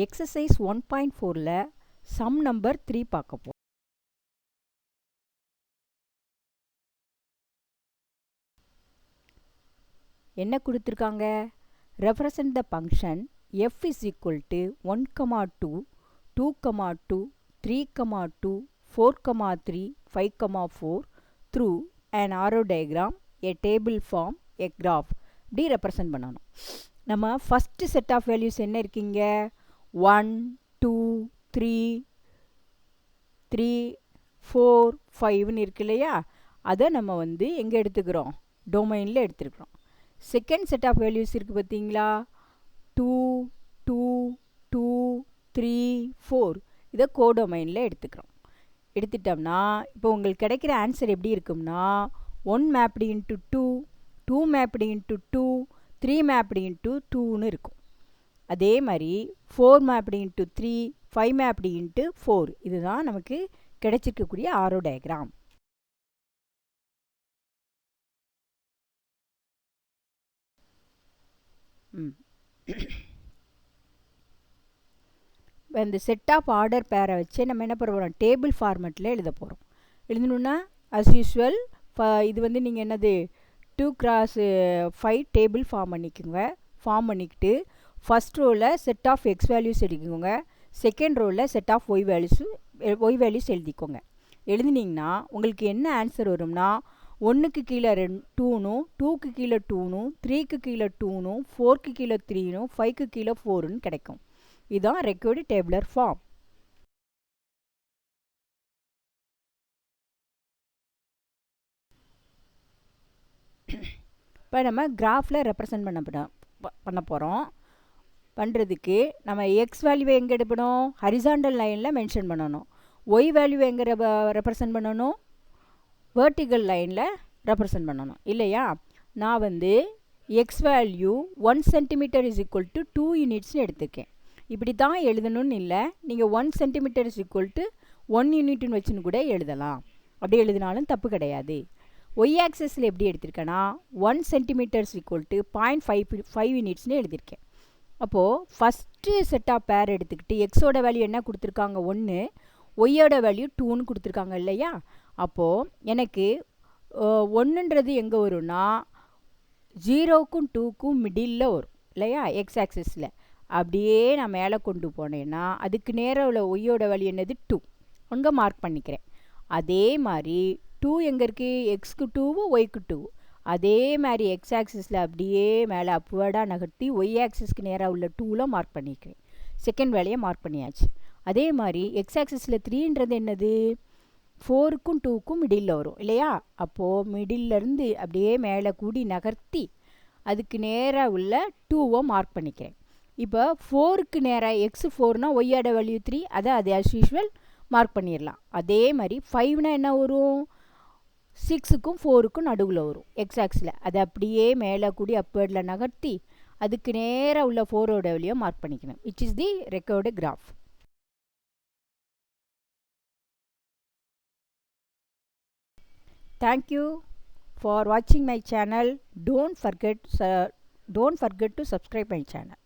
Exercise 1.4ல sum number 3 பார்க்க போறோம். என்ன கொடுத்துருக்காங்க? Represent the function f is equal to 1, 2, 2, 2, 3, 2, 4, 3, 5, 4 through an arrow diagram, a table form, a graph. இப்படி represent பண்ணணும். நம்ம ஃபஸ்ட்டு செட் ஆஃப் வேல்யூஸ் என்ன இருக்கீங்க? 1, 2, 3, 4, 5ன்னு இருக்கு இல்லையா? அதை நம்ம எங்கே எடுத்துக்கிறோம்? டொமைனில் எடுத்துருக்குறோம். செகண்ட் செட் ஆஃப் வேல்யூஸ் இருக்குது பார்த்தீங்களா? 2, 2, 2, 3, 4 இதை கோடொமைனில் எடுத்துக்கிறோம். எடுத்துட்டோம்னா இப்போ உங்களுக்கு கிடைக்கிற ஆன்சர் எப்படி இருக்கும்னா 1 mapped into 2, 2 mapped into 2, 3 mapped into 2ன்னு இருக்கும். அதே மாதிரி 4 மேப்டு இன்ட்டு 3, 5 மேப்டு இன்ட்டு 4 இதுதான் நமக்கு கிடைச்சிருக்கக்கூடிய ஆரோ டயக்ராம். இந்த செட் ஆஃப் ஆர்டர் பேரை வச்சு நம்ம என்ன பண்ண போகிறோம்? டேபிள் ஃபார்மெட்டில் எழுத போகிறோம். எழுதணுன்னா அஸ் யூஸ்வல் இது நீங்கள் என்னது 2x5 டேபிள் ஃபார்ம் பண்ணிக்கோங்க. ஃபார்ம் பண்ணிக்கிட்டு ஃபஸ்ட் ரோவில் செட் ஆஃப் எக்ஸ் வேல்யூஸ் எழுதிக்கோங்க. செகண்ட் ரோவில் செட் ஆஃப் ஒய் வேல்யூஸ் எழுதிக்கோங்க. எழுதினீங்கன்னா உங்களுக்கு என்ன ஆன்சர் வரும்னா 1க்கு கீழே 2னும், 2க்கு கீழே 2னும், 3க்கு கீழே 2னும், 4க்கு கீழே 3னும், 5க்கு கீழே 4ன்னு கிடைக்கும். இதுதான் ரெக்வயர்டு டேபிளர் ஃபார்ம். இப்போ நம்ம கிராஃபில் ரெப்ரசன்ட் பண்ண போகிறோம். பண்ணுறதுக்கு நம்ம எக்ஸ் வேல்யூவை எங்கே எடுக்கணும்? ஹரிசாண்டல் லைனில் மென்ஷன் பண்ணணும். ஒய் வேல்யூவை எங்கே ரெப்ரசன்ட் பண்ணணும்? வெர்டிக்கல் லைனில் ரெப்ரசன்ட் பண்ணணும் இல்லையா? நான் X value 1 centimetre is equal to 2 யூனிட்ஸ்னு எடுத்துருக்கேன். இப்படி தான் எழுதணும்னு இல்லை. நீங்கள் 1 சென்டிமீட்டர் இஸ் ஈக்குவல் டு 1 யூனிட்னு வச்சுன்னு கூட எழுதலாம். அப்படி எழுதினாலும் தப்பு கிடையாது. ஒய் ஆக்சஸில் எப்படி எடுத்திருக்கேன்னா 1 சென்டிமீட்டர் இஸ் ஈக்குவல் டு 0.5 யூனிட்ஸ்னு எழுதியிருக்கேன். அப்போது ஃபஸ்ட்டு செட் ஆஃப் பேர் எடுத்துக்கிட்டு எக்ஸோட வேல்யூ என்ன கொடுத்துருக்காங்க? 1, ஒய்யோட வேல்யூ 2ன்னு கொடுத்துருக்காங்க இல்லையா? அப்போது எனக்கு 1ன்றது எங்கே வரும்னா 0க்கும் 2க்கும் மிடில் வரும் இல்லையா? எக்ஸ் ஆக்சஸில் அப்படியே நான் மேலே கொண்டு போனேன்னா அதுக்கு நேராக உள்ள ஒய்யோட வேல்யூ என்னது? 2. அங்கே மார்க் பண்ணிக்கிறேன். அதே மாதிரி 2 எங்கே இருக்குது? எக்ஸ்க்கு 2, ஒய்க்கு 2. அதே மாதிரி எக்ஸ் ஆக்சிஸில் அப்படியே மேலே அப்வர்டாக நகர்த்தி ஒய் ஆக்சிஸ்க்கு நேராக உள்ள 2ல் மார்க் பண்ணிக்கிறேன். செகண்ட் வேலையை மார்க் பண்ணியாச்சு. அதே மாதிரி எக்ஸ் ஆக்சிஸில் 3ன்றது என்னது? 4க்கும் 2க்கும் மிடில் வரும் இல்லையா? அப்போது மிடில்லேருந்து அப்படியே மேலே கூடி நகர்த்தி அதுக்கு நேராக உள்ள 2வை மார்க் பண்ணிக்கிறேன். இப்போ 4க்கு நேராக எக்ஸ் 4னா ஒய்யோட வேல்யூ 3, அதை ஆஸ் யூஸ்வல் மார்க் பண்ணிடலாம். அதே மாதிரி 5னா என்ன வரும்? 6க்கும் 4க்கும் நடுவில் வரும் எக்ஸ் ஆக்ஸில். அதை அப்படியே மேலே கூடி அப்வர்டில் நகர்த்தி அதுக்கு நேராக உள்ள 4ஓட வேல்யூவை மார்க் பண்ணிக்கணும். Which is the record graph. Thank you for watching my channel. Don't forget to subscribe my channel.